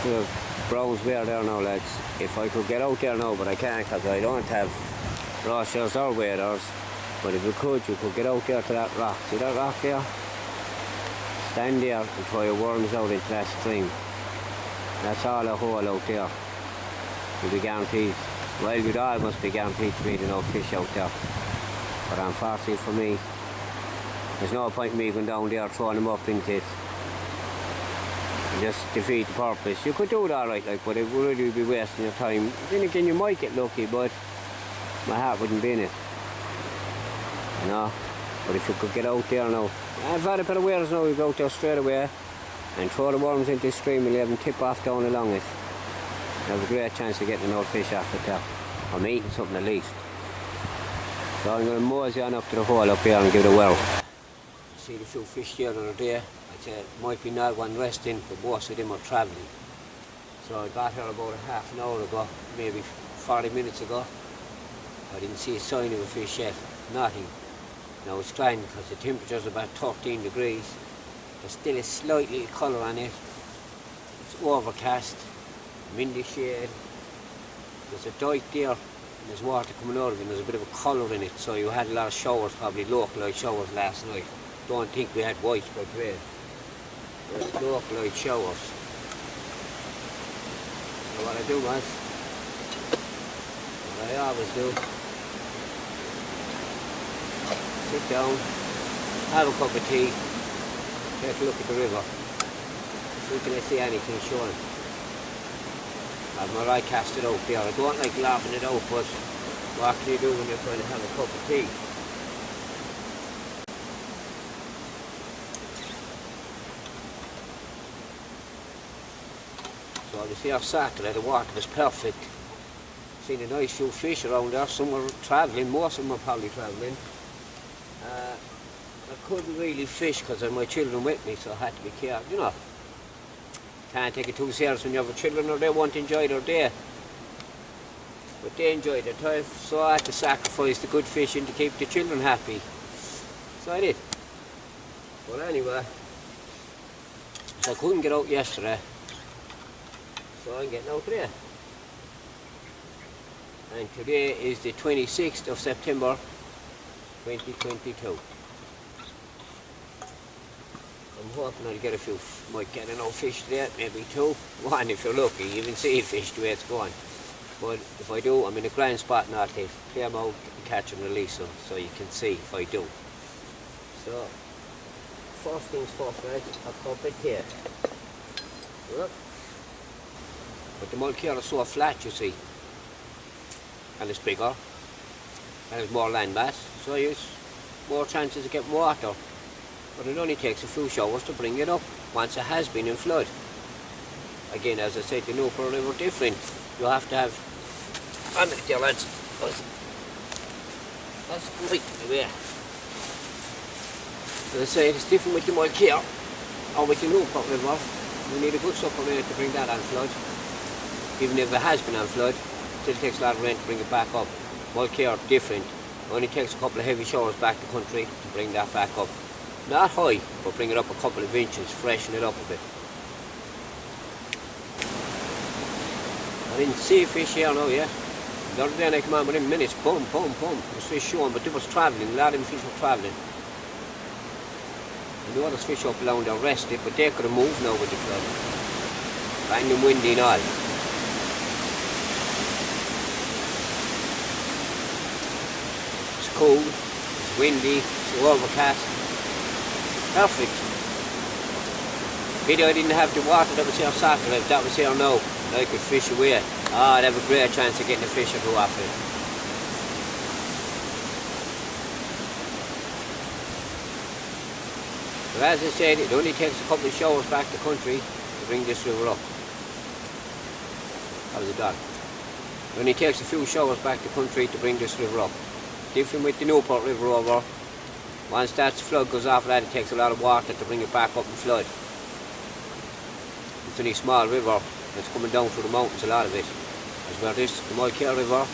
The Browns Weir there now, lads. If I could get out there now, but I can't because I don't have raw shells or waders. But if you could get out there to that rock. See that rock there? Stand there and throw your worms out into that stream. That's all a hole out there. You'll be guaranteed. Well, you'd all must be guaranteed to meet enough fish out there. But unfortunately for me, there's no point in me going down there throwing them up into it. Just defeat the purpose. You could do it alright, like, but it would really be wasting your time. Then again, you might get lucky, but my heart wouldn't be in it. You know? But if you could get out there now, I've had a bit of waders now, you go out there straight away and throw the worms into the stream and let them tip off down along it. You have a great chance of getting an old fish off it there. I'm eating something at least. So I'm going to mosey on up to the hole up here and give it a whirl. See the few fish here the other day. I'd say it might be not one resting, but most of them are travelling. So I got here about a half an hour ago, maybe 40 minutes ago. I didn't see a sign of a fish yet, nothing. Now it's fine because the temperature's about 13 degrees. There's still a slight little colour on it. It's overcast. I'm in the shade. There's a dike there and there's water coming out of it and there's a bit of a colour in it. So you had a lot of showers, probably localised showers last night. Don't think we had widespread rain. There's localised showers. So what I do was, what I always do, sit down, have a cup of tea, take a look at the river, see can I see anything showing. I have my eye casted out there. I don't like laughing it out, but what can you do when you're trying to have a cup of tea? So you see our Saturday, the water was perfect. Seen a nice few fish around there, some were travelling, most of them were probably travelling. I couldn't really fish because I had my children with me, so I had to be careful, you know. Can't take it too serious when you have children or they won't enjoy their day. But they enjoyed their time, so I had to sacrifice the good fishing to keep the children happy. So I did. But anyway, so I couldn't get out yesterday, so I'm getting out today. And today is the 26th of September 2022. I'm hoping I'll get a few, might get enough fish today, maybe two. One if you're lucky, you even see a fish the way it's going. But if I do, I'm in a grand spot now to play them out and catch and release them, so you can see if I do. So, first things first, right, a cup of tea. Look. But the mulch here is so flat, you see. And it's bigger. And there's more land mass, so there's more chances of getting water. But it only takes a few showers to bring it up once it has been in flood. Again, as I said, the Newport River different. You have to have, I'm at there, lads. That's right away. As I say, it's different with the Mulcair or with the Newport River. You need a good supper rain to bring that on flood. Even if it has been on flood, it still takes a lot of rain to bring it back up. Mulcair different. It only takes a couple of heavy showers back the country to bring that back up. Not high, but bring it up a couple of inches, freshen it up a bit. I didn't see a fish here now, yeah. The other day I came on within minutes, boom, boom, boom. There was fish showing, but they was travelling, a lot of them fish were travelling. And the others fish up along there rested, but they could have moved now with the flood. Bang and windy and all. It's cold, it's windy, it's overcast. Perfect. Pity I didn't have the water that was here Saturday. If that was here now, I could fish away. I'd have a great chance of getting a fish or two off it. But as I said, it only takes a couple of showers back the country to bring this river up. That was a dog. It only takes a few showers back the country to bring this river up. Different with the Newport River over. Once that flood goes off that, it takes a lot of water to bring it back up and flood. It's only a small river, it's coming down through the mountains, a lot of it. As well this, the Mulcair River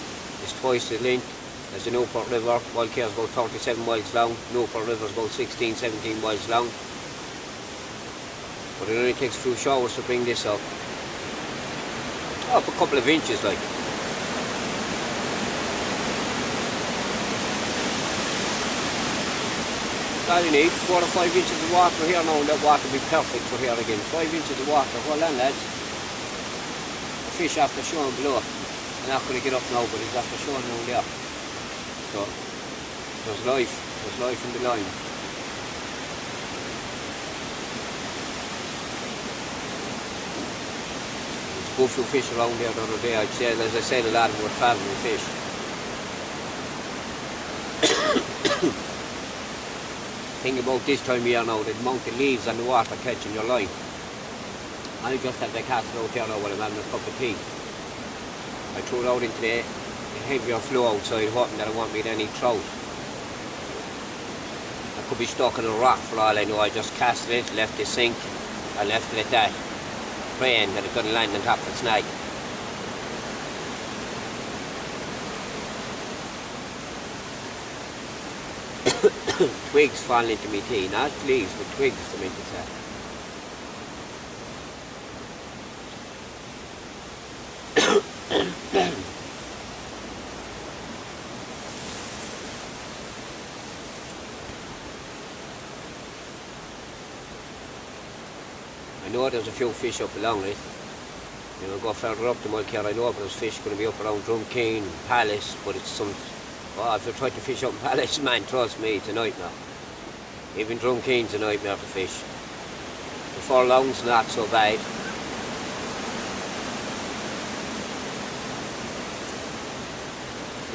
is twice the length as the Newport River. Mulcair is about 37 miles long, Newport River is about 16, 17 miles long. But it only takes a few showers to bring this up. Up a couple of inches like. All you need, 4 or 5 inches of water here now, and that water will be perfect for here again. 5 inches of water, well then lads. The fish after showing below. I'm not going to get up now, but it's after showing down there. So, there's life in the line. There's a good few fish around there the other day. I'd say, as I said, a lot of them were travelling fish. Thing about this time of year now, the amount of leaves on the water catching your line. I just had the cast out there now while I'm having a cup of tea. I threw it out into the heavier flow outside, hoping that I won't meet any trout. I could be stuck in a rock for all I know. I just casted it, left it sink, I left it at that, praying that it couldn't land on top of the snag. Twigs falling into my tea, not leaves, but twigs I meant to say. I know there's a few fish up along it. You know, go further up the Mulcair, I know there's fish going to be up around Drumkeen, Palace, but it's some... Oh, if you try to fish up in Palace, man, trust me, it's a nightmare. Even Drumkeen's a nightmare to fish. The Furlong's not so bad.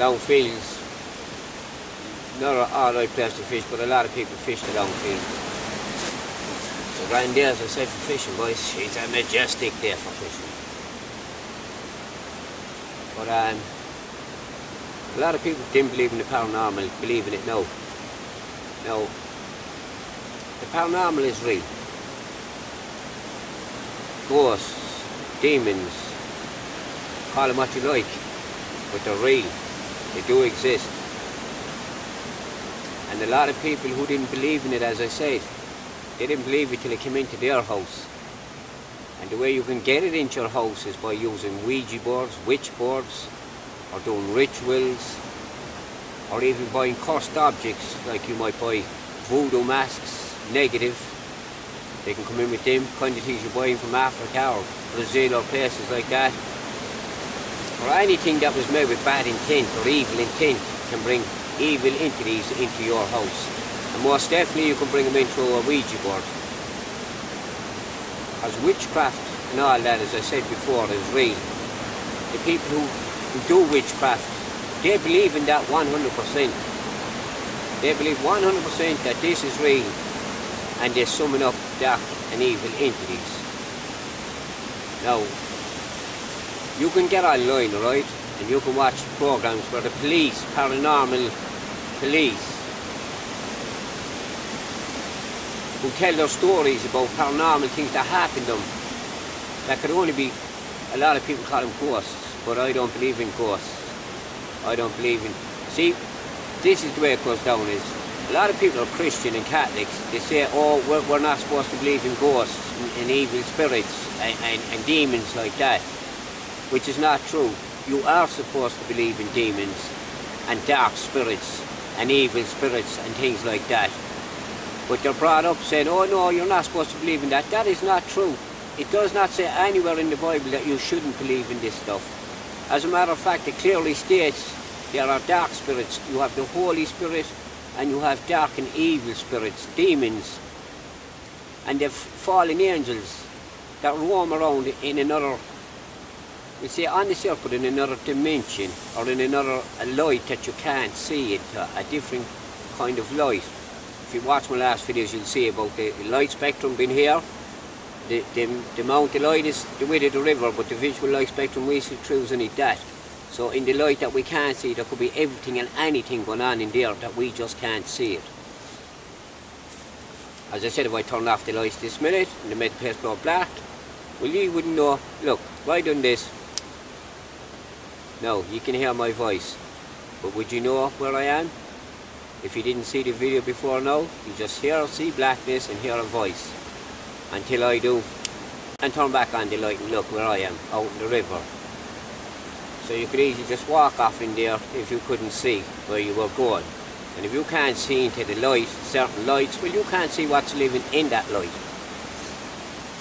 Long fields, not an alright place to fish, but a lot of people fish the long fields. So grand day, as I said, for fishing, boys, it's a majestic day for fishing. But a lot of people didn't believe in the paranormal, believe in it now. Now, the paranormal is real. Ghosts, demons, call them what you like, but they're real. They do exist. And a lot of people who didn't believe in it, as I said, they didn't believe it till it came into their house. And the way you can get it into your house is by using Ouija boards, witch boards, or doing rituals, or even buying cursed objects, like you might buy voodoo masks, negative. They can come in with them kind of things you're buying from Africa or Brazil or places like that. Or anything that was made with bad intent or evil intent can bring evil entities into your house. And most definitely you can bring them into a Ouija board. As witchcraft and all that, as I said before, is real. The people who do witchcraft, they believe in that 100%. They believe 100% that this is real, and they're summing up dark and evil entities. Now, you can get online, right, and you can watch programs where the police, paranormal police, who tell their stories about paranormal things that happened to them. That could only be, a lot of people call them ghosts, but I don't believe in ghosts. I don't believe in... See, this is the way it goes down is, a lot of people are Christian and Catholics, they say, oh, we're not supposed to believe in ghosts and evil spirits and demons like that, which is not true. You are supposed to believe in demons and dark spirits and evil spirits and things like that. But they're brought up saying, oh no, you're not supposed to believe in that. That is not true. It does not say anywhere in the Bible that you shouldn't believe in this stuff. As a matter of fact, it clearly states there are dark spirits. You have the Holy Spirit and you have dark and evil spirits, demons. And they've fallen angels that roam around in another, we say on this earth, but in another dimension or in another light that you can't see, a different kind of light. If you watch my last videos, you'll see about the light spectrum being here. The amount of light is the width of the river, but the visual light spectrum we see through is only that. So in the light that we can't see, there could be everything and anything going on in there that we just can't see it. As I said, if I turned off the lights this minute and they made the place blow black, well, you wouldn't know. Look, if I done this, no, you can hear my voice, but would you know where I am? If you didn't see the video before now, you just see blackness and hear a voice. Until I do, and turn back on the light and look where I am, out in the river. So you could easily just walk off in there if you couldn't see where you were going. And if you can't see into the light, certain lights, well, you can't see what's living in that light.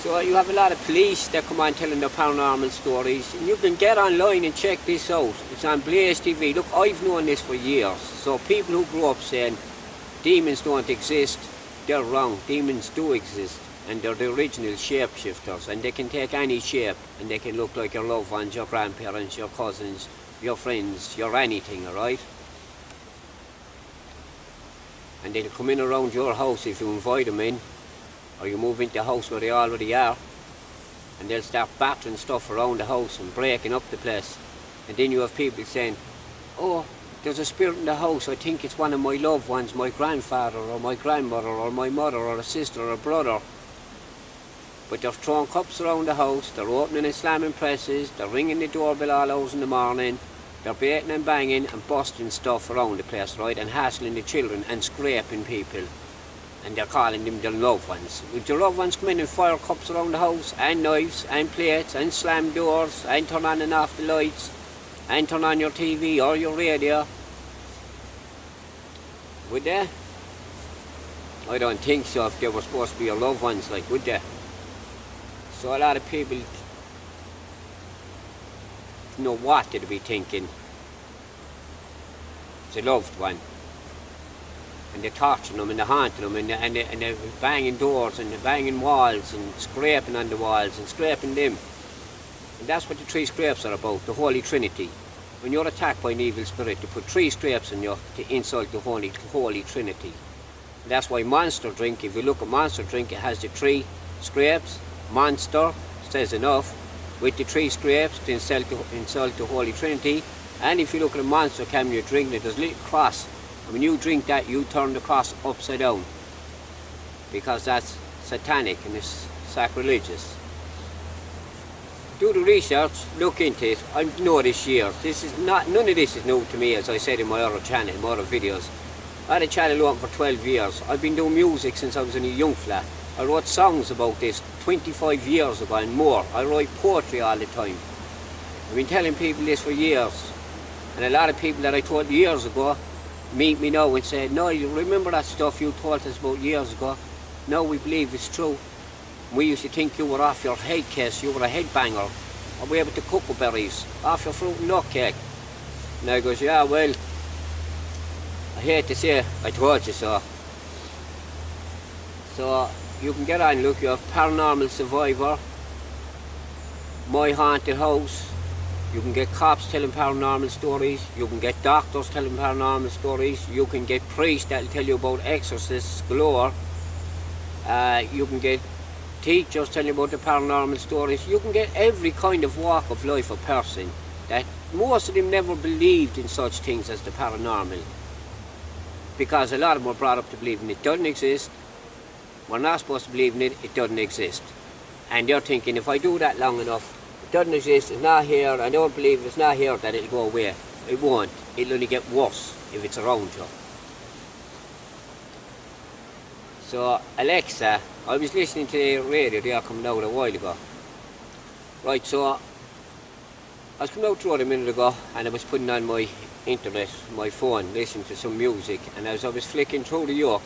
So you have a lot of police that come on telling their paranormal stories, and you can get online and check this out. It's on Blaze TV. Look, I've known this for years. So people who grew up saying demons don't exist, they're wrong. Demons do exist, and they're the original shapeshifters, and they can take any shape, and they can look like your loved ones, your grandparents, your cousins, your friends, your anything, alright? And they'll come in around your house if you invite them in, or you move into the house where they already are, and they'll start battering stuff around the house and breaking up the place. And then you have people saying, oh, there's a spirit in the house, I think it's one of my loved ones, my grandfather or my grandmother or my mother or a sister or a brother. But they're throwing cups around the house, they're opening and slamming presses, they're ringing the doorbell all hours in the morning, they're baiting and banging and busting stuff around the place, right, and hassling the children and scraping people. And they're calling them their loved ones. Would your loved ones come in and fire cups around the house, and knives, and plates, and slam doors, and turn on and off the lights, and turn on your TV or your radio? Would they? I don't think so, if they were supposed to be your loved ones, like, would they? So a lot of people know what they'd be thinking. It's a loved one. And they're torturing them and they're haunting them, and they're banging doors and they're banging walls and scraping on the walls and scraping them. And that's what the 3 scrapes are about, the Holy Trinity. When you're attacked by an evil spirit, they put 3 scrapes on you to insult the Holy Trinity. And that's why Monster Drink, if you look at Monster Drink, it has the 3 scrapes. Monster says enough, with the 3 scrapes to insult the Holy Trinity. And if you look at a Monster can you're drinking it, there's a little cross. And when you drink that, you turn the cross upside down, because that's satanic and it's sacrilegious. Do the research, look into it. I know this year. None of this is new to me, as I said in my other channel, my other videos. I had a channel open for 12 years. I've been doing music since I was in a young fella. I wrote songs about this 25 years ago and more. I write poetry all the time. I've been telling people this for years. And a lot of people that I told years ago meet me now and say, no, you remember that stuff you told us about years ago? Now we believe it's true. We used to think you were off your head case, you were a headbanger, or we able to cuckleberries, off your fruit and nut cake. And I goes, yeah, well, I hate to say, I told you so. So you can get on and look, you have Paranormal Survivor, My Haunted House. You can get cops telling paranormal stories, you can get doctors telling paranormal stories, you can get priests that'll tell you about exorcists galore, you can get teachers telling you about the paranormal stories, you can get every kind of walk of life of person that most of them never believed in such things as the paranormal, because a lot of them were brought up to believe in it doesn't exist, we're not supposed to believe in it, it doesn't exist. And they're thinking, if I do that long enough, doesn't exist, it's not here, I don't believe it's not here, that it'll go away. It won't. It'll only get worse if it's around you. So Alexa, I was listening to the radio there coming out a while ago. Right, so I was coming out the road a minute ago and I was putting on my internet, my phone, listening to some music, and as I was flicking through the yoke,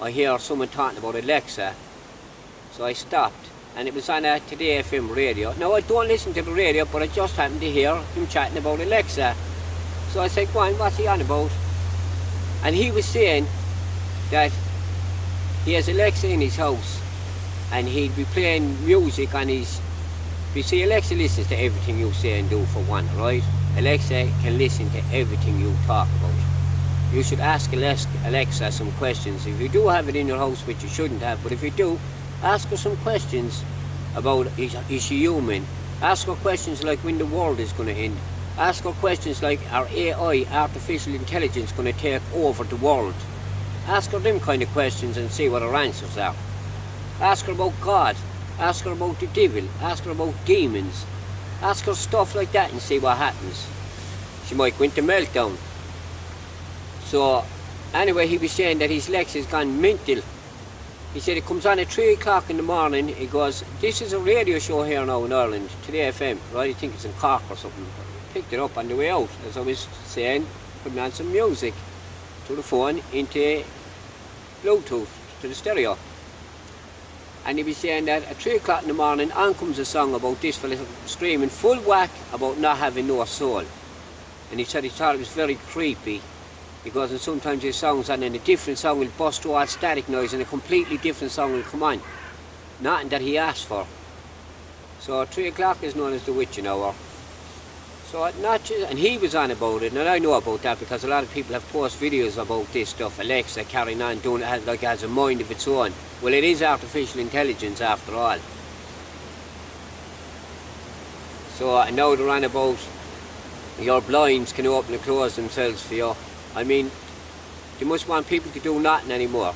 I hear someone talking about Alexa. So I stopped. And it was on a Today FM radio. Now I don't listen to the radio, but I just happened to hear him chatting about Alexa. So I said, go on, what's he on about? And he was saying that he has Alexa in his house, and he'd be playing music on his... You see, Alexa listens to everything you say and do for one, right? Alexa can listen to everything you talk about. You should ask Alexa some questions. If you do have it in your house, which you shouldn't have, but if you do, ask her some questions about, is she human? Ask her questions like when the world is going to end. Ask her questions like, are AI, artificial intelligence, going to take over the world? Ask her them kind of questions and see what her answers are. Ask her about God. Ask her about the devil. Ask her about demons. Ask her stuff like that and see what happens. She might go into meltdown. So, anyway, he was saying that his Lex has gone mental. He said it comes on at 3 o'clock in the morning. He goes, this is a radio show here now in Ireland, Today FM, right? I think it's in Cork or something. picked it up on the way out, as I was saying, putting on some music to the phone into Bluetooth, to the stereo. And he was saying that at 3 o'clock in the morning, on comes a song about this fella screaming full whack about not having no soul. And he said he thought it was very creepy, because sometimes his songs on and a different song will bust through all static noise and a completely different song will come on. Nothing that he asked for. So 3 o'clock is known as the witching hour. So not just, and he was on about it, and I know about that because a lot of people have posted videos about this stuff, Alexa carrying on, doing it like it has a mind of its own. Well, it is artificial intelligence after all. So and now they're on about your blinds can open and close themselves for you. I mean, they must want people to do nothing anymore.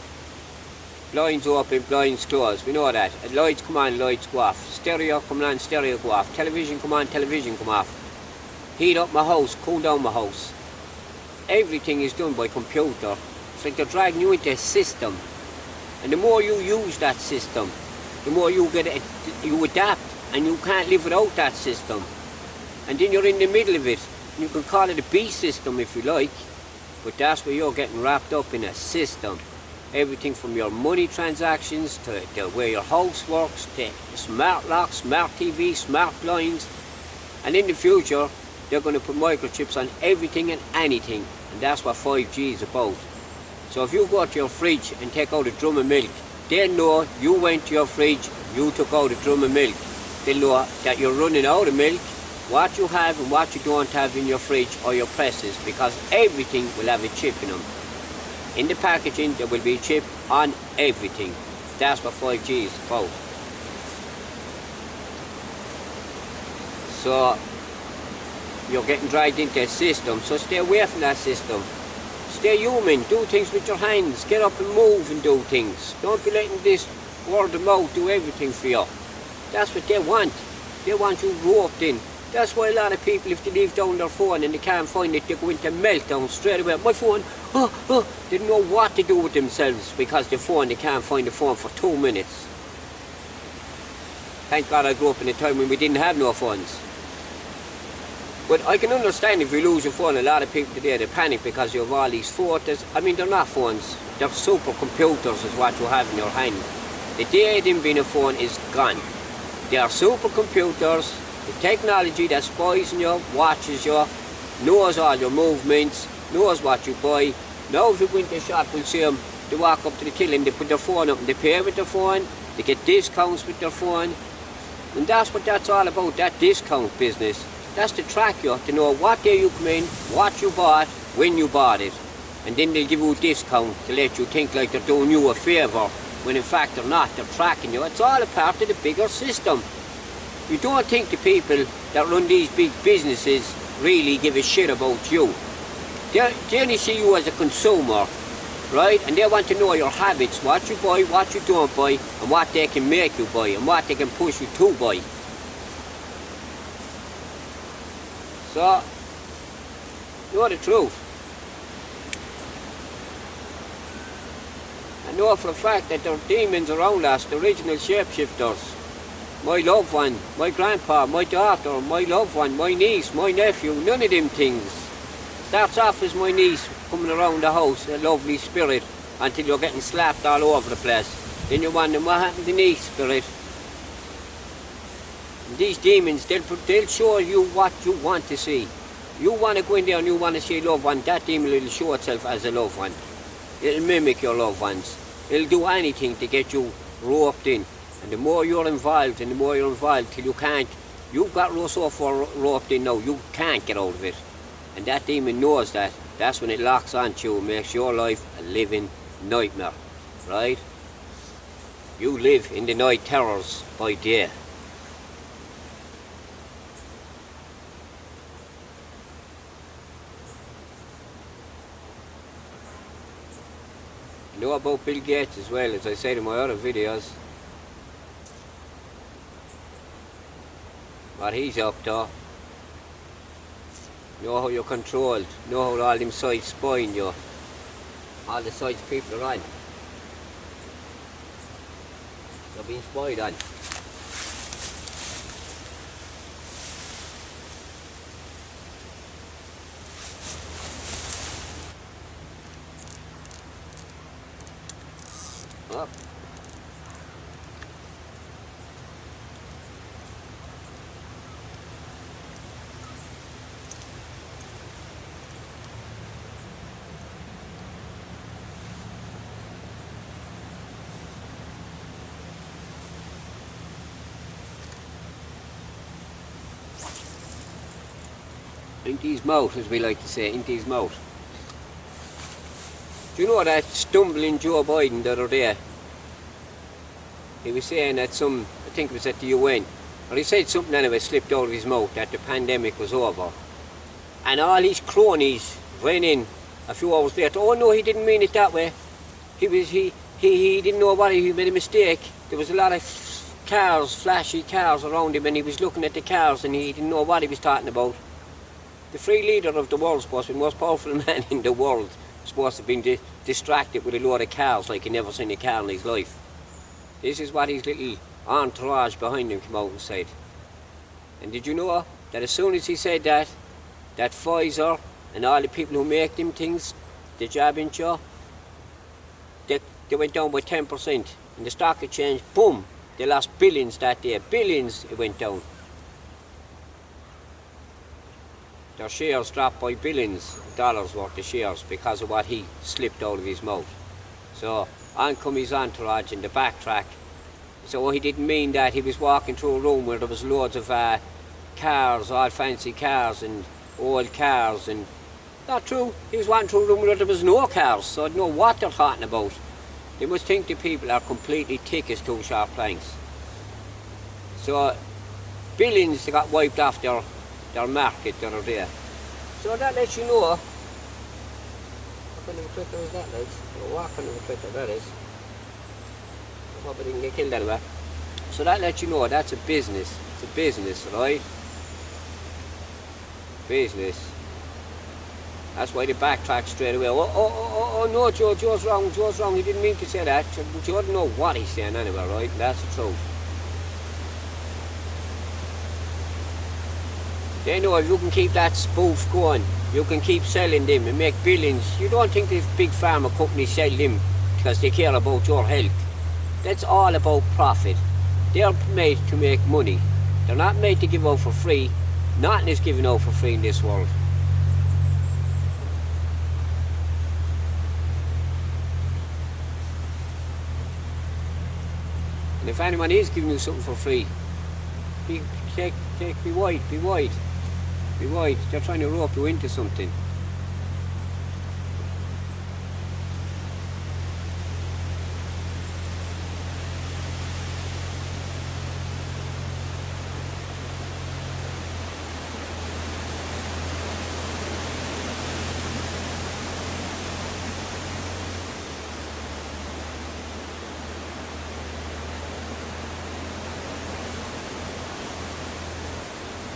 Blinds open, blinds close, we know that. Lights come on, lights go off. Stereo come on, stereo go off. Television come on, television come off. Heat up my house, cool down my house. Everything is done by computer. It's like they're dragging you into a system. And the more you use that system, the more you adapt, and you can't live without that system. And then you're in the middle of it. You can call it a beast system if you like, but that's where you're getting wrapped up in a system. Everything from your money transactions to the way your house works, to smart locks, smart TV, smart blinds. And in the future, they're going to put microchips on everything and anything, and that's what 5G is about. So if you go to your fridge and take out a drum of milk, they'll know you went to your fridge, you took out a drum of milk. They'll know that you're running out of milk, what you have and what you don't have in your fridge or your presses, because everything will have a chip in them. In the packaging, there will be a chip on everything. That's what 5G is about. So you're getting dragged into a system, so stay away from that system. Stay human, do things with your hands, get up and move and do things. Don't be letting this word of mouth do everything for you. That's what they want. They want you roped in. That's why a lot of people, if they leave down their phone and they can't find it, they go into meltdown straight away. My phone, they don't know what to do with themselves because the phone, they can't find the phone for 2 minutes. Thank God I grew up in a time when we didn't have no phones. But I can understand if you lose your phone, a lot of people today, they panic because you have all these photos. I mean, they're not phones, they're supercomputers is what you have in your hand. The day them being a phone is gone. They are supercomputers, the technology that spies on you, watches you, knows all your movements, knows what you buy. Now if you go into a shop, we'll see them, they walk up to the till and they put their phone up and they pay with their phone, they get discounts with their phone. And that's what that's all about, that discount business. That's to track you, to know what day you come in, what you bought, when you bought it. And then they'll give you a discount to let you think like they're doing you a favour, when in fact they're not, they're tracking you. It's all a part of the bigger system. You don't think the people that run these big businesses really give a shit about you. They only see you as a consumer, right? And they want to know your habits, what you buy, what you don't buy, and what they can make you buy, and what they can push you to buy. So, you know the truth. I know for a fact that there are demons around us, the original shapeshifters. My loved one, my grandpa, my daughter, my loved one, my niece, my nephew, none of them things. Starts off as my niece coming around the house, a lovely spirit, until you're getting slapped all over the place. Then you're wondering what happened to niece spirit. These demons, they'll show you what you want to see. You want to go in there and you want to see a loved one, that demon will show itself as a loved one. It'll mimic your loved ones. It'll do anything to get you roped in. And the more you're involved, and the more you're involved till you can't, you've got so far roped in now, you can't get out of it. And that demon knows that. That's when it locks onto you and makes your life a living nightmare, right? You live in the night terrors by day. I know about Bill Gates as well, as I said in my other videos. What he's up to. Know how you're controlled. Know how all them sites spying you. All the sites people are on. They're being spied on. into his mouth, as we like to say, into his mouth. Do you know that stumbling Joe Biden the other day? He was saying that I think it was at the UN, or he said something anyway, slipped out of his mouth, that the pandemic was over. And all his cronies ran in a few hours later. Oh no, he didn't mean it that way. He didn't know what he made a mistake. There was a lot of cars, flashy cars around him, and he was looking at the cars and he didn't know what he was talking about. The free leader of the world, supposed to be the most powerful man in the world, supposed to have been distracted with a load of cars like he never seen a car in his life. This is what his little entourage behind him came out and said. And did you know that as soon as he said that Pfizer and all the people who make them things, the jab inch, they went down by 10%. And the stock exchange, boom, they lost billions that day. Billions it went down. Their shares dropped by billions of dollars worth of shares because of what he slipped out of his mouth. So on come his entourage in the backtrack. So he didn't mean that. He was walking through a room where there was loads of cars, all fancy cars and old cars, and not true. He was walking through a room where there was no cars, so I don't know what they're talking about. They must think the people are completely thick as two sharp planks. So billions they got wiped off their market the other day. So that lets you know what kind of a critter is that, lads? What kind of a critter that is? I hope I didn't get killed anyway. So that lets you know that's a business. It's a business, right? Business. That's why they backtrack straight away. Oh no, Joe's wrong, he didn't mean to say that. Joe didn't know what he's saying anyway, right? That's the truth. They know if you can keep that spoof going, you can keep selling them and make billions. You don't think these big pharma companies sell them because they care about your health. That's all about profit. They're made to make money. They're not made to give out for free. Nothing is given out for free in this world. And if anyone is giving you something for free, be wide. Be wide. They're trying to rope you into something.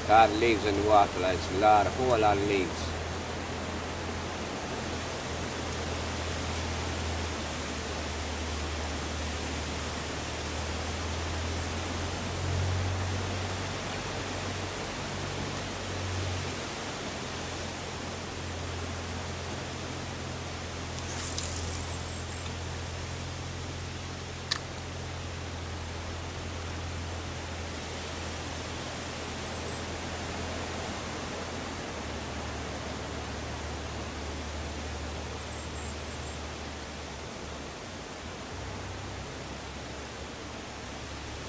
A lot of leaves in the water, lads. A whole lot of leaves.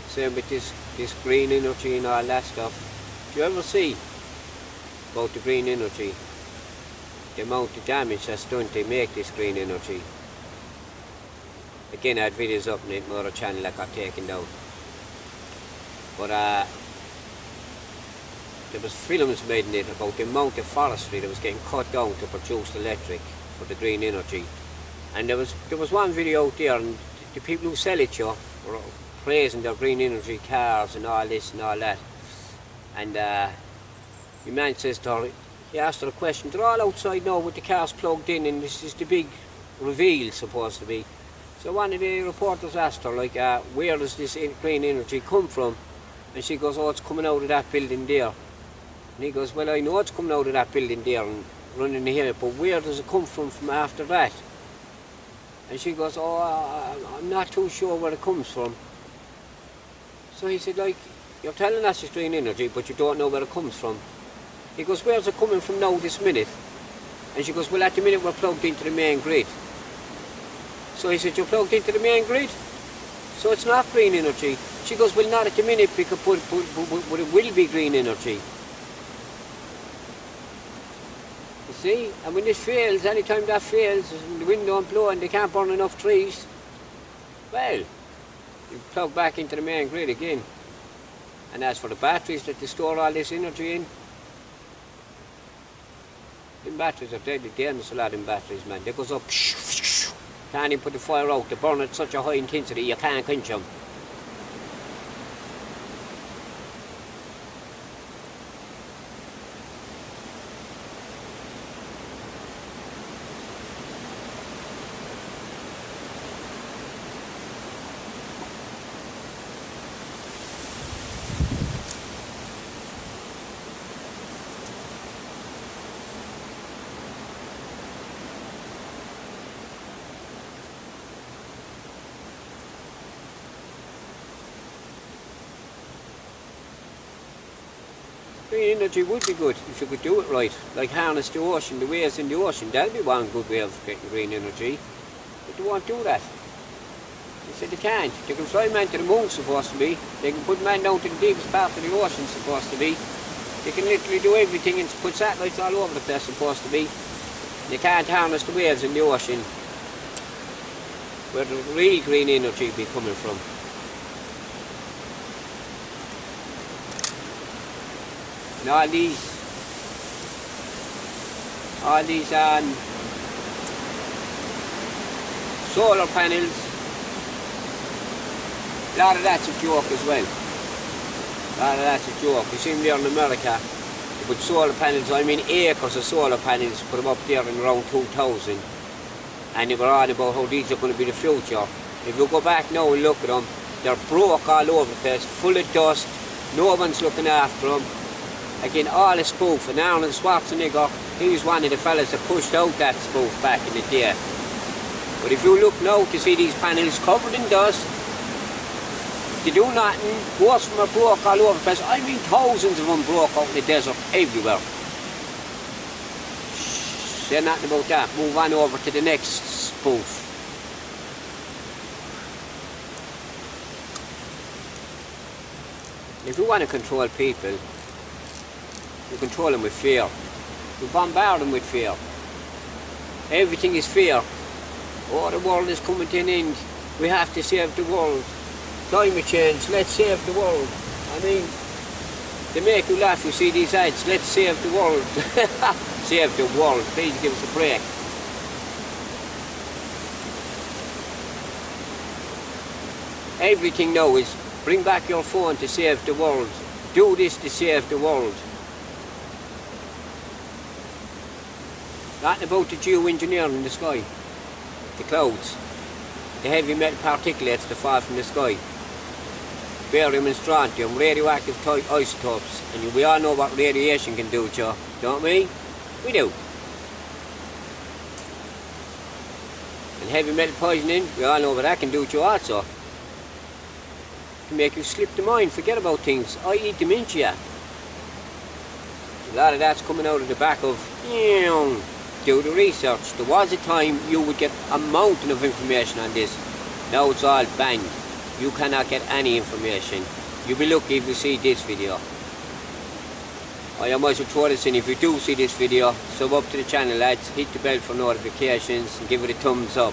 Same with this green energy and all that stuff. Do you ever see about the green energy, the amount of damage that's done to make this green energy? Again, I had videos up on it, my other channel that got taken down. But there was films made in it about the amount of forestry that was getting cut down to produce electric for the green energy. And there was one video out there, and the people who sell it, were praising their green energy cars and all this and all that. And the man says to her, he asked her a question, they're all outside now with the cars plugged in, and this is the big reveal supposed to be. So one of the reporters asked her, like, where does this green energy come from? And she goes, oh, it's coming out of that building there. And he goes, well, I know it's coming out of that building there and running here, but where does it come from after that? And she goes, oh, I'm not too sure where it comes from. So he said, like, you're telling us it's green energy, but you don't know where it comes from. He goes, where's it coming from now this minute? And she goes, well, at the minute we're plugged into the main grid. So he said, you're plugged into the main grid? So it's not green energy. She goes, well, not at the minute, because but it will be green energy. You see, and when this fails, anytime that fails, when the wind don't blow and they can't burn enough trees, well, you plug back into the main grid again. And as for the batteries that they store all this energy in, them batteries are deadly dangerous, a lot of them batteries, man. They goes up, can't even put the fire out, they burn at such a high intensity you can't quench them. Green energy would be good if you could do it right, like harness the ocean, the waves in the ocean. That'd be one good way of getting green energy, but they won't do that. They said they can't. They can fly man to the moon, supposed to be. They can put man down to the deepest part of the ocean, supposed to be. They can literally do everything and put satellites all over the place, supposed to be. They can't harness the waves in the ocean, where the real green energy be coming from. And all these solar panels, a lot of that's a joke as well. A lot of that's a joke. You see them there in America, they put solar panels, I mean acres of solar panels, put them up there in around 2000. And they were on about how these are going to be the future. If you go back now and look at them, they're broke all over the place, full of dust, no one's looking after them. Again, all a spoof, and Arnold Schwarzenegger, he was one of the fellas that pushed out that spoof back in the day. But if you look now to see these panels covered in dust, they do nothing, most of them are broke all over the place. I mean thousands of them broke out in the desert everywhere. Say nothing about that, move on over to the next spoof. If you want to control people, you control them with fear. You bombard them with fear. Everything is fear. Oh, the world is coming to an end. We have to save the world. Climate change, let's save the world. I mean, they make you laugh, you see these ads, let's save the world. Save the world, please give us a break. Everything now is bring back your phone to save the world. Do this to save the world. Nothing about the geoengineering in the sky, the clouds, the heavy metal particulates that fall from the sky, barium and strontium, radioactive type isotopes, and we all know what radiation can do to you, don't we? We do. And heavy metal poisoning, we all know what that can do to you also. It can make you slip the mind, forget about things, i.e. dementia. A lot of that's coming out of the back of, do the research. There was a time you would get a mountain of information on this. Now it's all banned. You cannot get any information. You'll be lucky if you see this video. I might as well throw this in. If you do see this video, sub up to the channel, lads. Hit the bell for notifications and give it a thumbs up.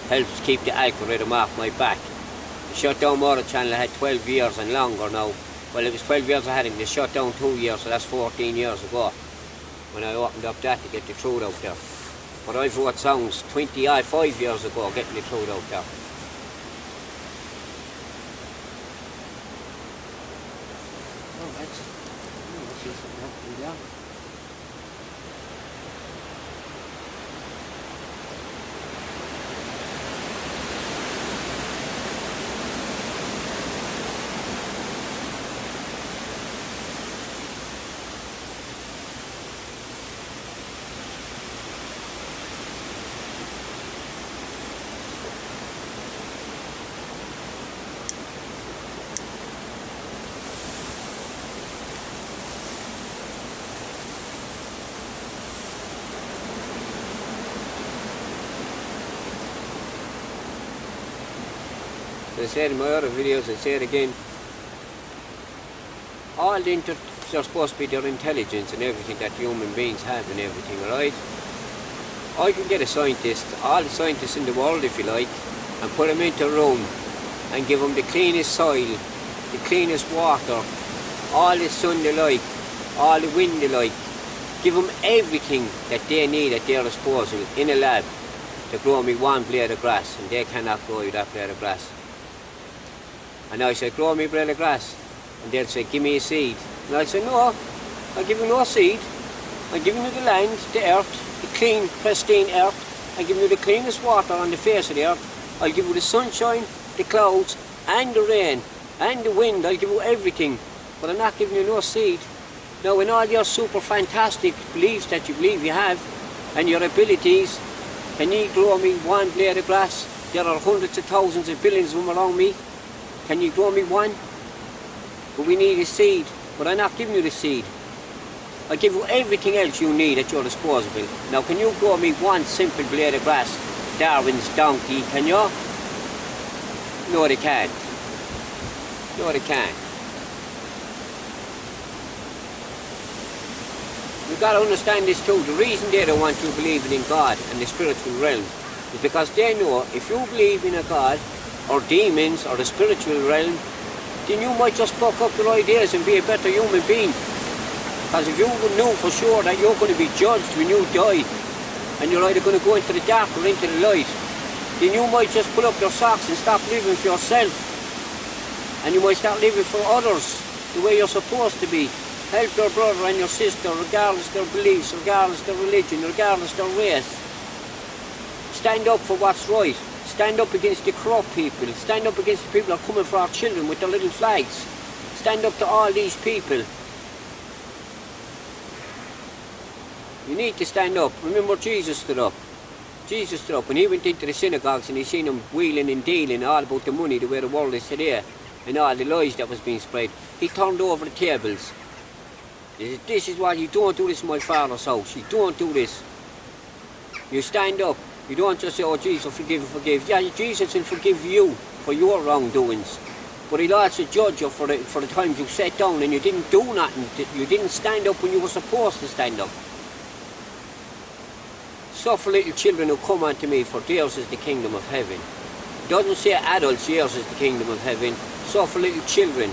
Helps keep the algorithm off my back. The Shut Down Motor channel I had 12 years and longer now. Well, it was 12 years I had him. They shut down 2 years, so that's 14 years ago. When I opened up that to get the truth out there. But I've wrote songs 5 years ago getting the truth out there. Oh, let's see something happening there. As I said in my other videos, I say it again, all the they're supposed to be their intelligence and everything that human beings have and everything, alright? I can get a scientist, all the scientists in the world if you like, and put them into a room and give them the cleanest soil, the cleanest water, all the sun they like, all the wind they like. Give them everything that they need at their disposal in a lab to grow me one blade of grass, and they cannot grow you that blade of grass. And I say, grow me a blade of grass, and they'll say, give me a seed. And I say, no, I'll give you no seed. I'm giving you the land, the earth, the clean, pristine earth. I'm giving you the cleanest water on the face of the earth. I'll give you the sunshine, the clouds, and the rain, and the wind. I'll give you everything, but I'm not giving you no seed. Now, in all your super fantastic beliefs that you believe you have, and your abilities, can you grow me one blade of grass? There are hundreds of thousands of billions of them around me. Can you grow me one? But we need a seed, but I'm not giving you the seed. I give you everything else you need at your disposal. Now, can you grow me one simple blade of grass? Darwin's donkey, can you? No, they can't. No, they can't. You've got to understand this too. The reason they don't want you believing in God and the spiritual realm is because they know if you believe in a God or demons or the spiritual realm, then you might just buck up your ideas and be a better human being. Because if you knew for sure that you're going to be judged when you die, and you're either going to go into the dark or into the light, then you might just pull up your socks and stop living for yourself. And you might start living for others the way you're supposed to be. Help your brother and your sister, regardless of their beliefs, regardless of their religion, regardless of their race. Stand up for what's right. Stand up against the corrupt people. Stand up against the people that are coming for our children with their little flags. Stand up to all these people. You need to stand up. Remember, Jesus stood up. Jesus stood up. When he went into the synagogues and he seen them wheeling and dealing all about the money, the way the world is today, and all the lies that was being spread, he turned over the tables. He said, this is why you don't do this in my Father's house. You don't do this. You stand up. You don't just say, oh, Jesus will forgive and forgive. Yeah, Jesus will forgive you for your wrongdoings. But he'll also judge you for the times you sat down and you didn't do nothing. You didn't stand up when you were supposed to stand up. Suffer little children who come unto me, for theirs is the kingdom of heaven. It doesn't say adults, yours is the kingdom of heaven. Suffer little children,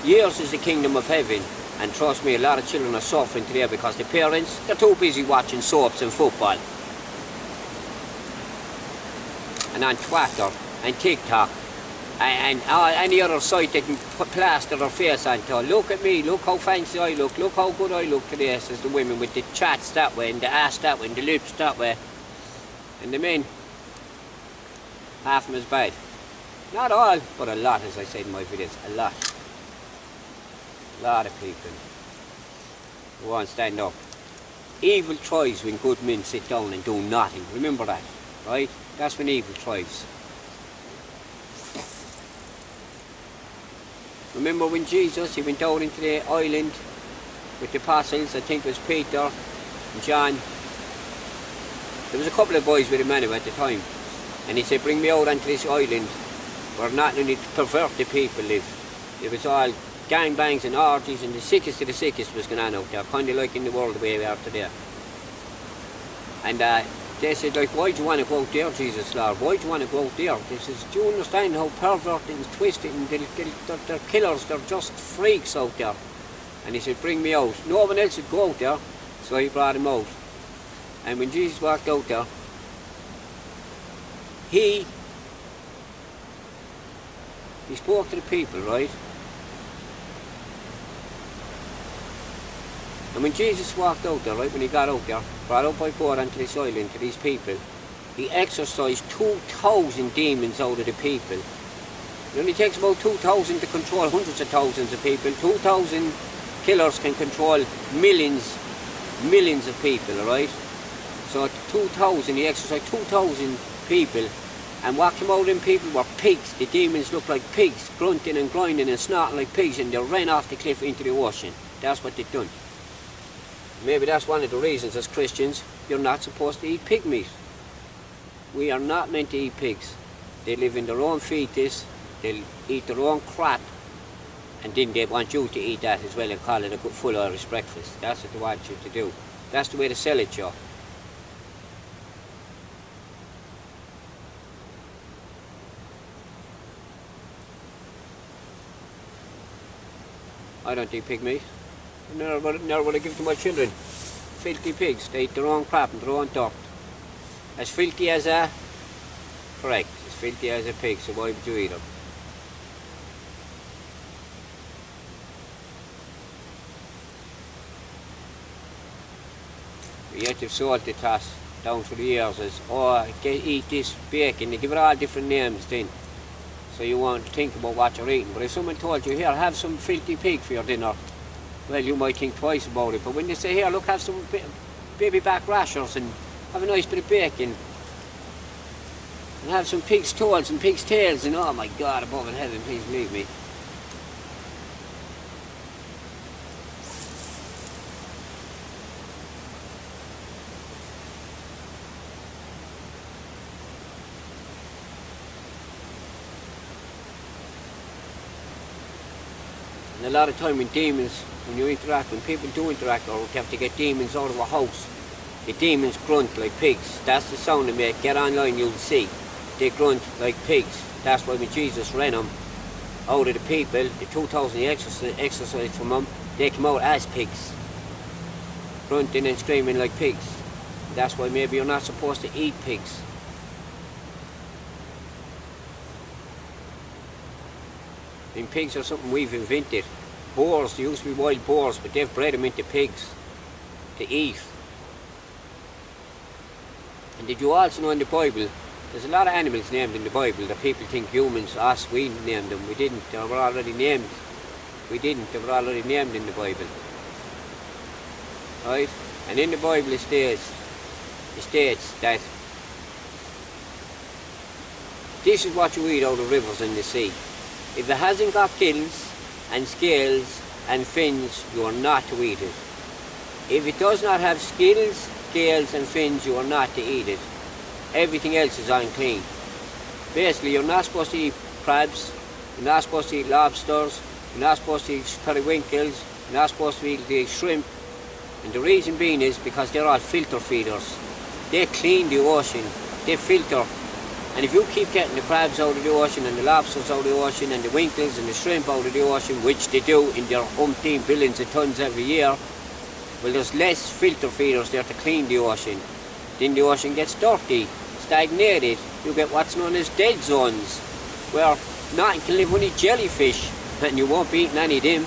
yours is the kingdom of heaven. And trust me, a lot of children are suffering today because the parents, they're too busy watching soaps and football. And on Twitter and TikTok and any other site they can plaster their face onto. Look at me, look how fancy I look how good I look today, says the women, with the chats that way and the ass that way and the lips that way. And the men, half of them is bad. Not all, but a lot, as I said in my videos, a lot. A lot of people who won't stand up. Evil thrives when good men sit down and do nothing. Remember that, right? That's when evil thrives. Remember when Jesus, he went out into the island with the apostles, I think it was Peter and John. There was a couple of boys with him anyway at the time. And he said, bring me out onto this island where not only perverted people live. It was all gangbangs and orgies, and the sickest of the sickest was going on out there, kind of like in the world the way we are today. And they said, like, why do you want to go out there, Jesus Lord? Why do you want to go out there? They says, do you understand how perverted and twisted and they're killers, they're just freaks out there. And he said, bring me out. No one else would go out there, so he brought him out. And when Jesus walked out there, he spoke to the people, right? And when Jesus walked out there, right, when he got out there, brought out by boat onto this island to these people, he exorcised 2,000 demons out of the people. It only takes about 2,000 to control hundreds of thousands of people. 2,000 killers can control millions of people, right? So 2,000, he exorcised 2,000 people, and what came out of them people were pigs. The demons looked like pigs, grunting and grinding and snorting like pigs, and they ran off the cliff into the ocean. That's what they'd done. Maybe that's one of the reasons as Christians you're not supposed to eat pig meat. We are not meant to eat pigs. They live in their own fetus, they'll eat their own crap, And then they want you to eat that as well and call it a good full Irish breakfast. That's what they want you to do. That's the way to sell it, Joe. I don't eat pig meat. Never would I give to my children. Filthy pigs. They eat their own crap and their own dirt. As filthy as a... Correct. As filthy as a pig, so why would you eat them? Yet they've sold it to us down through the years as, oh, eat this bacon. They give it all different names then. So you won't think about what you're eating. But if someone told you, here, have some filthy pig for your dinner, well, you might think twice about it. But when they say, here, look, have some baby back rashers and have a nice bit of bacon and have some pig's toes and pig's tails, and oh my God, above in heaven, please believe me. And a lot of time when demons, when people do interact, or you have to get demons out of a house, the demons grunt like pigs. That's the sound they make. Get online, you'll see. They grunt like pigs. That's why when Jesus ran them out of the people, the 2,000 exorcised from them, they came out as pigs. Grunting and screaming like pigs. That's why maybe you're not supposed to eat pigs. And pigs are something we've invented. Boars, there used to be wild boars, but they've bred them into pigs to eat. And did you also know in the Bible, there's a lot of animals named in the Bible that people think humans, us, we named them. We didn't, they were already named. We didn't, they were already named in the Bible. Right? And in the Bible it states that this is what you eat out of rivers and the sea. If it hasn't got gills and scales and fins, you are not to eat it. If it does not have scales, scales and fins, you are not to eat it. Everything else is unclean. Basically, you're not supposed to eat crabs, you're not supposed to eat lobsters, you're not supposed to eat periwinkles, you're not supposed to eat shrimp. And the reason being is because they're all filter feeders. They clean the ocean, they filter. And if you keep getting the crabs out of the ocean and the lobsters out of the ocean and the winkles and the shrimp out of the ocean, which they do in their umpteen billions of tons every year, well, there's less filter feeders there to clean the ocean. Then the ocean gets dirty, stagnated. You get what's known as dead zones, where nothing can live, only jellyfish, and you won't be eating any of them.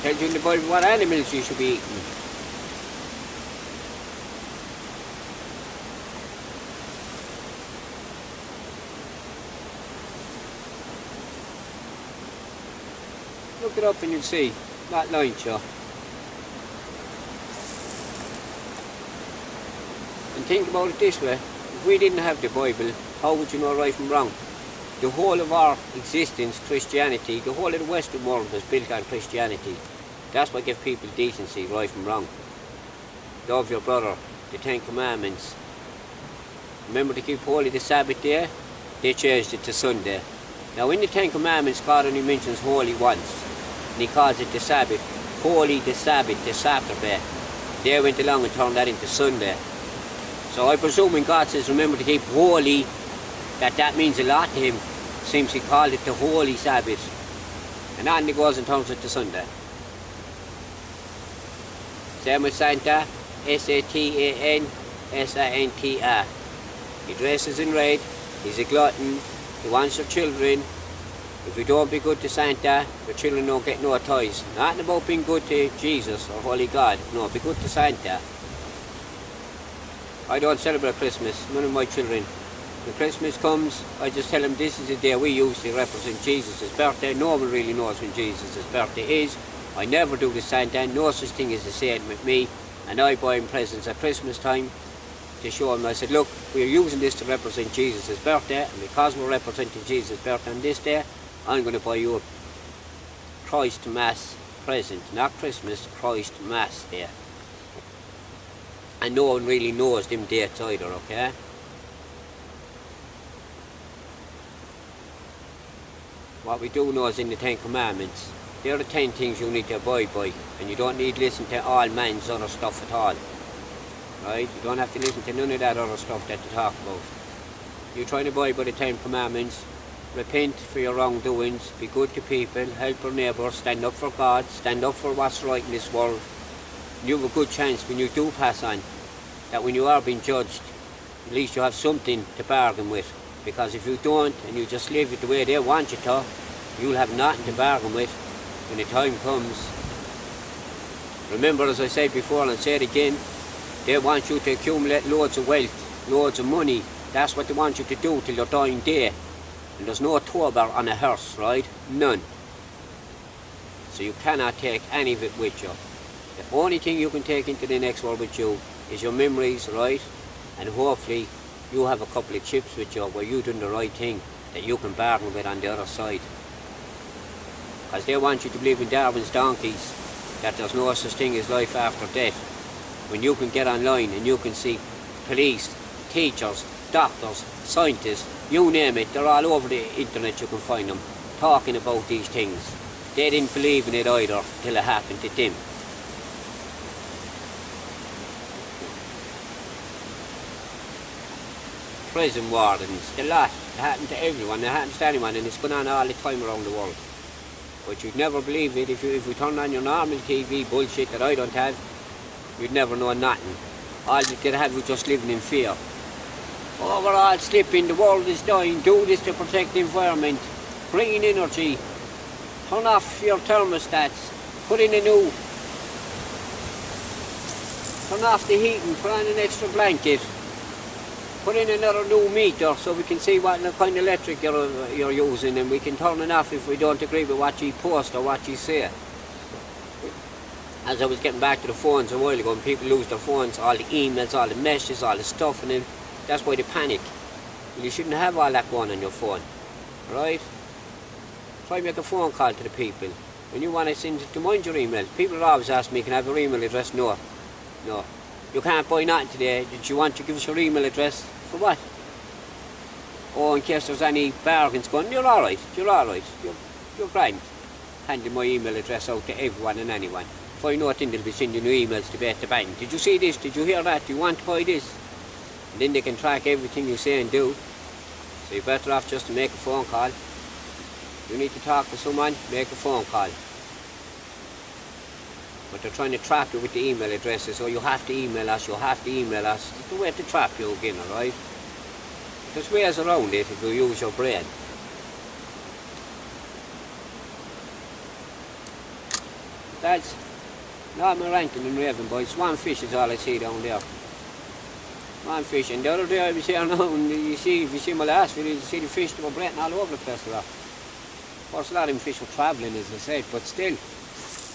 Tells you in the Bible what animals you should be eating. Look it up and you'll see that line, sure. And think about it this way, if we didn't have the Bible, how would you know right from wrong? The whole of our existence, Christianity, the whole of the Western world was built on Christianity. That's what gives people decency, right from wrong. Love your brother, the 10 Commandments. Remember to keep holy the Sabbath day? They changed it to Sunday. Now in the 10 Commandments, God only mentions holy once. And he calls it the Sabbath. Holy the Sabbath, the Saturday. They went along and turned that into Sunday. So I presume when God says remember to keep holy, that means a lot to him. Seems he called it the Holy Sabbath. And on he goes and turns it to Sunday. Same with Santa, S-A-T-A-N, S-I-N-T-A. He dresses in red, he's a glutton, he wants your children. If you don't be good to Santa, your children don't get no toys. Nothing about being good to Jesus or Holy God, no, be good to Santa. I don't celebrate Christmas, none of my children. When Christmas comes, I just tell them this is the day we use to represent Jesus' birthday. No one really knows when Jesus' birthday is. I never do the Santa, no such thing as a saying with me, and I buy him presents at Christmas time to show him. I said, look, we're using this to represent Jesus' birthday, and because we're representing Jesus' birthday on this day, I'm going to buy you a Christ Mass present, not Christmas, Christ Mass Day. And no one really knows them dates either, okay? what we do know is in the 10 Commandments. They're the 10 things you need to abide by, and you don't need to listen to all man's other stuff at all. Right? You don't have to listen to none of that other stuff that they talk about. You try to abide by the 10 Commandments, repent for your wrongdoings, be good to people, help your neighbours, stand up for God, stand up for what's right in this world. You have a good chance when you do pass on, that when you are being judged, at least you have something to bargain with. Because if you don't, and you just live it the way they want you to, you'll have nothing to bargain with when the time comes. Remember, as I said before, and I'll say it again, they want you to accumulate loads of wealth, loads of money. That's what they want you to do till your dying day. And there's no tober on a hearse, right? None. So you cannot take any of it with you. The only thing you can take into the next world with you is your memories, right? And hopefully you have a couple of chips with you where you've done the right thing that you can bargain with on the other side. Because they want you to believe in Darwin's donkeys, that there's no such thing as life after death. When you can get online and you can see police, teachers, doctors, scientists, you name it, they're all over the internet, you can find them talking about these things. They didn't believe in it either till it happened to them. Prison wardens, the lot, it happened to everyone, it happens to anyone, and it's going on all the time around the world. But you'd never believe it if we turn on your normal TV bullshit that I don't have, you'd never know nothing. All you could have was just living in fear. Oh, we're all slipping, the world is dying, do this to protect the environment, green energy, turn off your thermostats, put in a new, turn off the heating, put on an extra blanket, put in another new meter so we can see what kind of electric you're using, and we can turn it off if we don't agree with what you post or what you say. As I was getting back to the phones a while ago, and people lose their phones, all the emails, all the messages, all the stuff, and then that's why they panic. You shouldn't have all that going on your phone, right? Try make a phone call to the people. When you want to send it to mind your email, people always ask me, can I have your email address? No. No. You can't buy nothing today. Did you want to give us your email address? For what? Oh, in case there's any bargains going, you're alright, you're alright. You're grand. Handing my email address out to everyone and anyone. If I know a thing, they'll be sending you emails to be at the bank. Did you see this? Did you hear that? Do you want to buy this? And then they can track everything you say and do. So you're better off just to make a phone call. You need to talk to someone, make a phone call. But they're trying to trap you with the email addresses, so you have to email us, you have to email us. It's the way to trap you again, alright? There's ways around it if you use your brain. That's not my ranting and raving, boys. One fish is all I see down there. One fish, and the other day I was here now, and if you see my last video, you see the fish that were breaking all over the place. Of course, a lot of them fish were travelling, as I said, but still.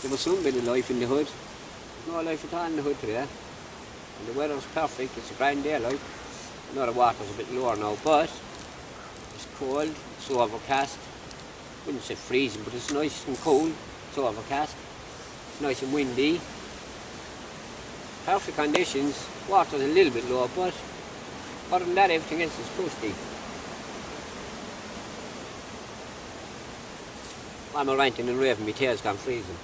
There was some bit of life in the hood. There's no life at all in the hood today. And the weather's perfect, it's a grand day, like. I know the water's a bit lower now, but it's cold, it's overcast. I wouldn't say freezing, but it's nice and cool. It's overcast. It's nice and windy. Perfect conditions. Water's a little bit lower, but other than that, everything else is posty. I'm a ranting and raving, my tail's gone freezing.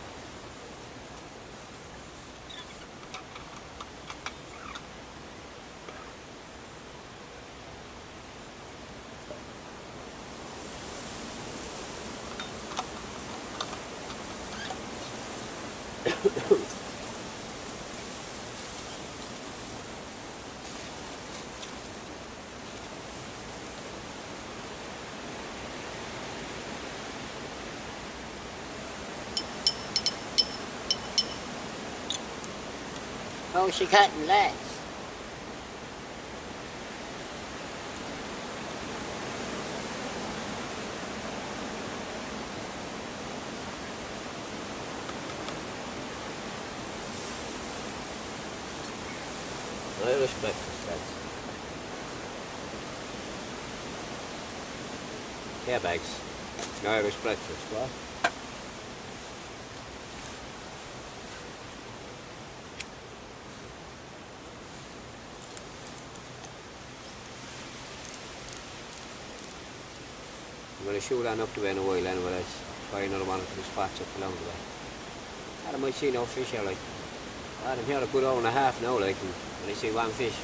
Oh, she cutting legs. Irish breakfast, lads. Hair bags. Irish breakfast, what? I'm going to shoot on up the way in a while anyway. Let's try another one of the spots up along the way. I might see no fish here, like. I'm here a good hour and a half now, like, and I see one fish.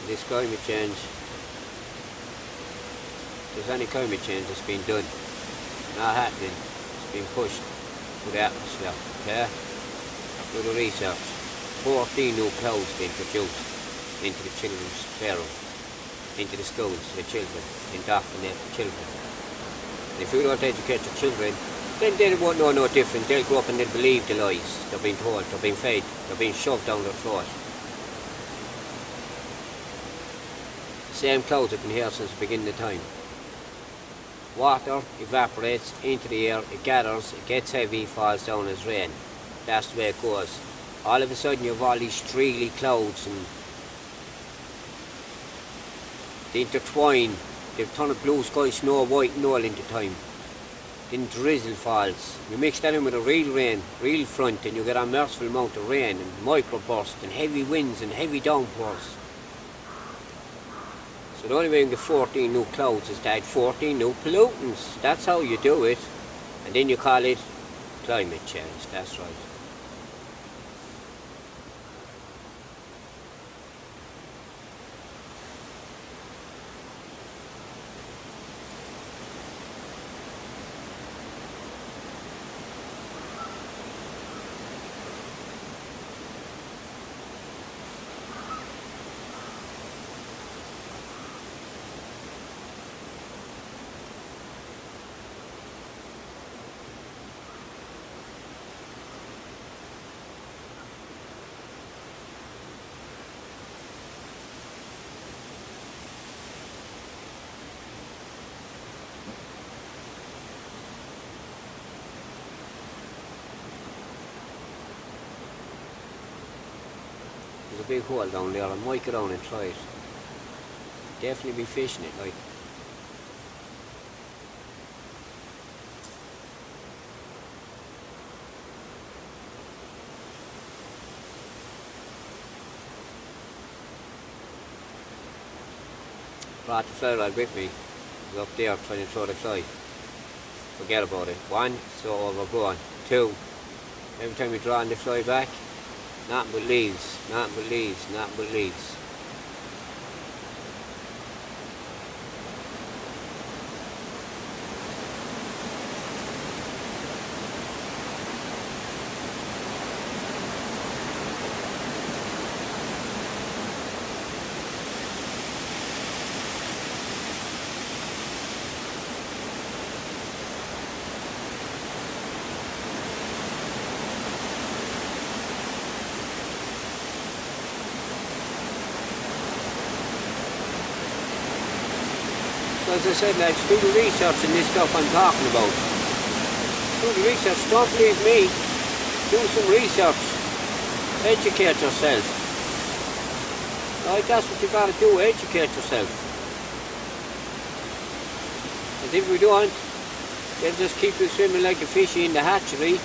This climate change, there's any climate change that's been done, not happening, it's been pushed to the atmosphere, okay? Do the research. 14 new clouds being produced into the children's playroom, into the schools, the children, indoctrinate the children. And if you don't educate your children, then they won't know no different. They'll grow up and they'll believe the lies they're being told, they're being fed, they're being shoved down their throat. Same clouds have been here since the beginning of time. Water evaporates into the air, it gathers, it gets heavy, falls down as rain. That's the way it goes. All of a sudden you have all these streely clouds and they intertwine, they turn a blue sky, snow, white and all into time. Then drizzle falls. You mix that in with a real rain, real front, and you get a merciful amount of rain and microbursts and heavy winds and heavy downpours. So the only way you can get 14 new clouds is to add 14 new pollutants. That's how you do it. And then you call it climate change. That's right. There's a big hole down there. I might get down and try it. Definitely be fishing it, like. Brought the fly rod with me. I was up there trying to throw the fly. Forget about it. 1, so overgrown. 2, every time you draw on the fly back, nothing but leaves, nothing but leaves, nothing but leaves. As I said, lads, do the research in this stuff I'm talking about. Do the research, don't believe me. Do some research. Educate yourself. Right, that's what you gotta do, educate yourself. And if we don't, they'll just keep you swimming like a fishy in the hatchery,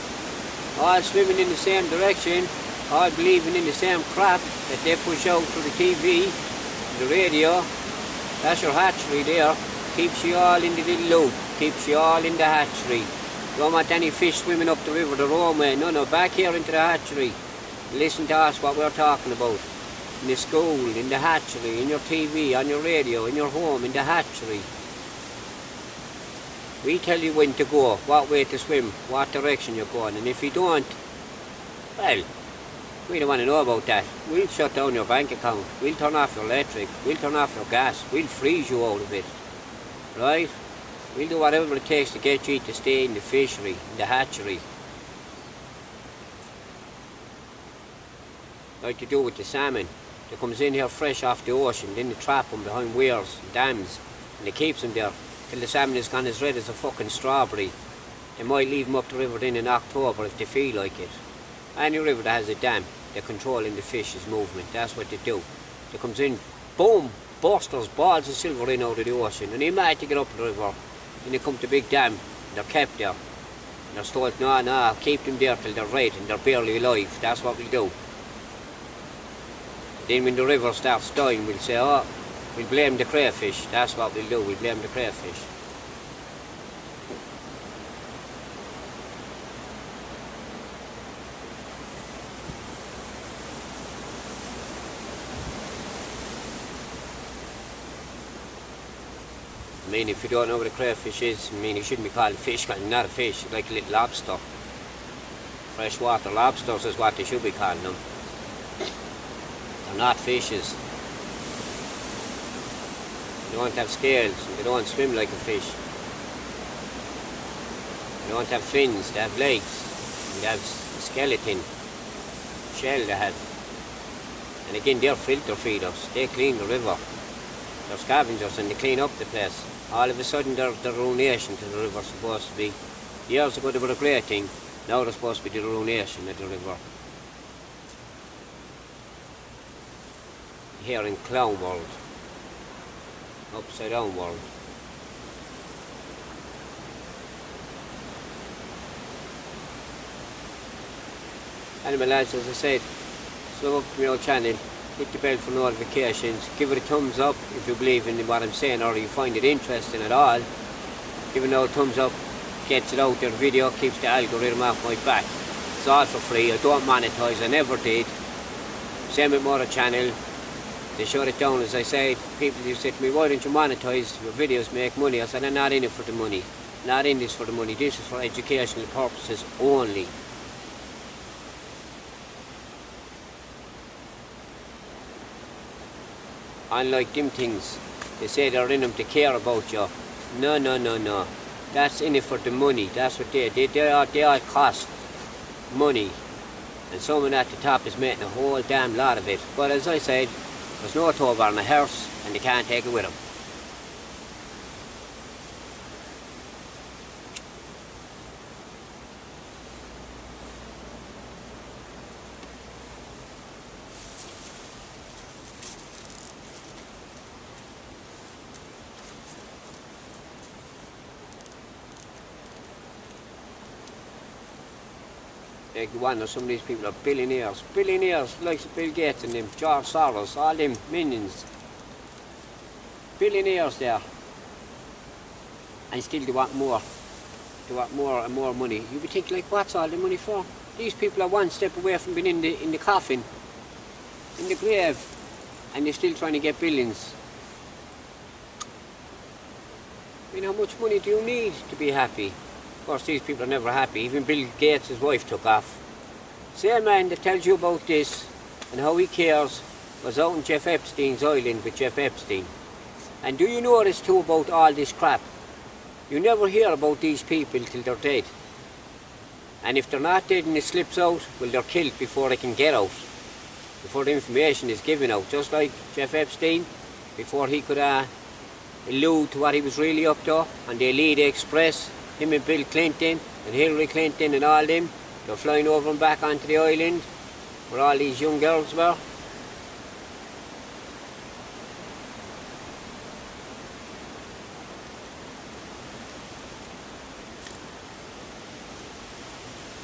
all swimming in the same direction, all believing in the same crap that they push out through the TV, the radio. That's your hatchery there. Keeps you all in the little loop, keeps you all in the hatchery. Don't want any fish swimming up the river the wrong way. No, back here into the hatchery. Listen to us, what we're talking about. In the school, in the hatchery, in your TV, on your radio, in your home, in the hatchery. We tell you when to go, what way to swim, what direction you're going, and if you don't, well, we don't want to know about that. We'll shut down your bank account, we'll turn off your electric, we'll turn off your gas, we'll freeze you out of it. Right? We'll do whatever it takes to get you to stay in the fishery, in the hatchery. Like you do with the salmon. They comes in here fresh off the ocean, then they trap them behind weirs and dams, and they keeps them there till the salmon is gone as red as a fucking strawberry. They might leave them up the river then in October if they feel like it. Any river that has a dam, they're controlling the fish's movement. That's what they do. They comes in, boom, busters, balls of silver in out of the ocean, and they're mad to get up the river. Then they come to big dam, and they're kept there. And they're told, no, keep them there till they're red and they're barely alive. That's what we'll do. Then when the river starts dying, we'll say, oh, we'll blame the crayfish. That's what we'll do, we'll blame the crayfish. I mean, if you don't know what a crayfish is, I mean, it shouldn't be called a fish, because it's not a fish, it's like a little lobster. Freshwater lobsters is what they should be calling them. They're not fishes. They don't have scales, they don't swim like a fish. They don't have fins, they have legs, and they have a skeleton, shell they have. And again, they're filter feeders, they clean the river. They're scavengers and they clean up the place. All of a sudden they're ruination to the river supposed to be. Years ago they were a great thing, now they're supposed to be the ruination of the river. Here in Clown World, upside down world. Anyway lads, as I said, sub up to my old channel, hit the bell for notifications, give it a thumbs up if you believe in what I'm saying or you find it interesting at all. Give it a thumbs up, gets it out there, video keeps the algorithm off my back. It's all for free, I don't monetize, I never did. Same with my other channel, they shut it down as I said. People used to say to me, why don't you monetize, your videos make money? I said, I'm not in it for the money, not in this for the money, this is for educational purposes only. Unlike them things, they say they're in them to care about you. No. That's in it for the money. That's what they all cost money. And someone at the top is making a whole damn lot of it. But as I said, there's no tow on a hearse and they can't take it with them. Like the one of some of these people are billionaires like Bill Gates and them, George Soros, all them minions. Billionaires there. And still they want more. They want more and more money. You would think, like, what's all the money for? These people are one step away from being in the coffin, in the grave, and they're still trying to get billions. I mean, how much money do you need to be happy? Of course, these people are never happy. Even Bill Gates' wife took off. Same man that tells you about this and how he cares was out in Jeff Epstein's island with Jeff Epstein. And do you know this too about all this crap? You never hear about these people till they're dead. And if they're not dead and it slips out, well, they're killed before they can get out. Before the information is given out. Just like Jeff Epstein, before he could allude to what he was really up to on the Elite Express. Him and Bill Clinton and Hillary Clinton and all them, they're flying over and back onto the island where all these young girls were.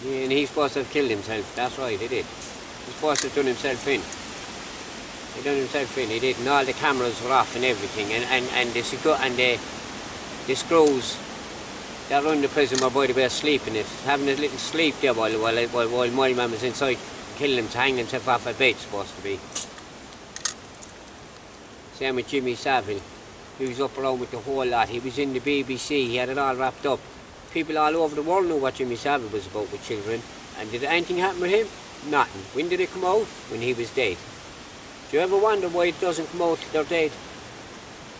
Yeah, and he's supposed to have killed himself, that's right, he did. He's supposed to have done himself in. He done himself in, he did, and all the cameras were off and everything, and the screws that run the prison were, by the way, sleeping it, having a little sleep there while my man was inside, killing him to hang himself off a bed, supposed to be. Same with Jimmy Savile. He was up around with the whole lot. He was in the BBC, he had it all wrapped up. People all over the world knew what Jimmy Savile was about with children. And did anything happen with him? Nothing. When did it come out? When he was dead. Do you ever wonder why it doesn't come out till they're dead?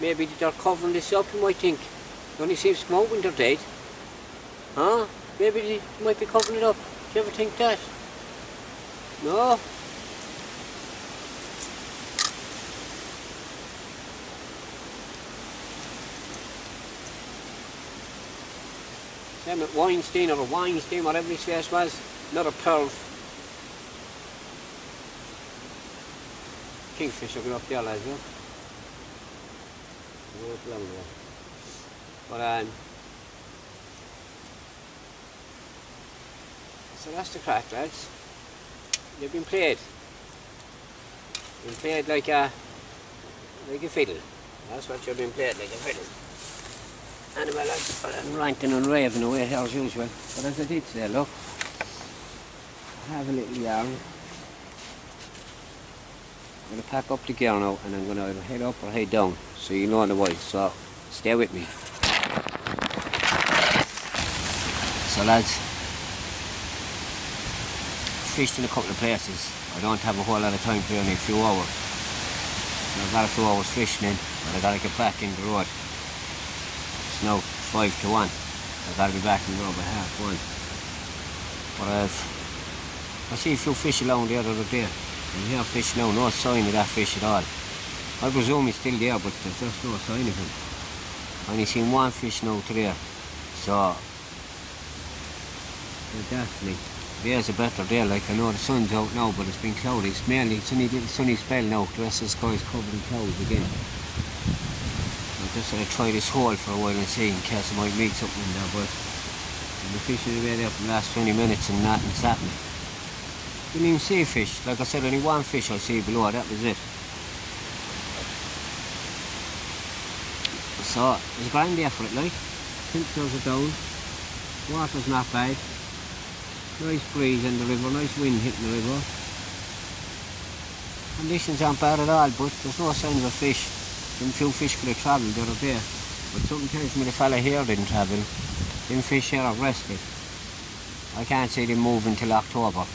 Maybe they're covering this up, you might think. It only seems to come out when they're dead. Huh? Maybe they might be covering it up. Do you ever think that? No? Same at Weinstein or Weinstein, whatever his face was. Another pearl. Kingfish will go up there, lads, look. Way up along there. But, so that's the crack, lads. They've been played. Been played like a fiddle. That's what you've been played, like a fiddle. Anyway, lads, I'm ranting and raving away here as usual. But as I did say, look, I have a little yarn. I'm going to pack up the gear now and I'm going to either head up or head down. So you know otherwise, so stay with me. So lads, fished in a couple of places. I don't have a whole lot of time for only a few hours. I've got a few hours fishing in, but I got to get back in the road. It's now 5 to 1. I've got to be back in the road by 1:30. But I see a few fish along there the other day. And here fish now, no sign of that fish at all. I presume he's still there, but there's just no sign of him. I only seen one fish now today. So, definitely, there's a better day. Like, I know the sun's out now, but it's been cloudy. It's mainly sunny spell now. The rest of the sky is covered in clouds again. I'm just going to try this hole for a while and see in case I might meet something in there, but I've been fishing away there for the last 20 minutes and nothing's happening. Didn't even see a fish. Like I said, only one fish I see below, that was it. So, there's a grand day for it, like. Temperatures are down. Water's not bad. Nice breeze in the river, nice wind hitting the river. Conditions aren't bad at all, but there's no sign of a fish. Them few fish could have travelled the other day. But something tells me the fella here didn't travel. Them fish here are rested. I can't see them move until October,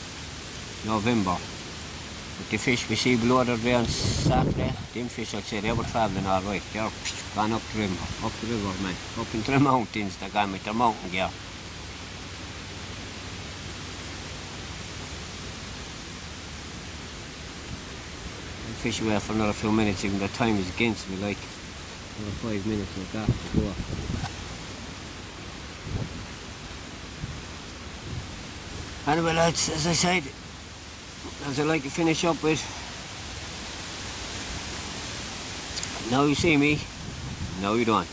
November. But the fish we see below the day on Saturday, them fish I'd say they were travelling alright. They're gone up the river, man. Up into the mountains, they're gone with their mountain gear. Fish away for another few minutes, even though time is against me, like another 5 minutes like that to go. Anyway lads, as I said, as I like to finish up with, now you see me, now you don't.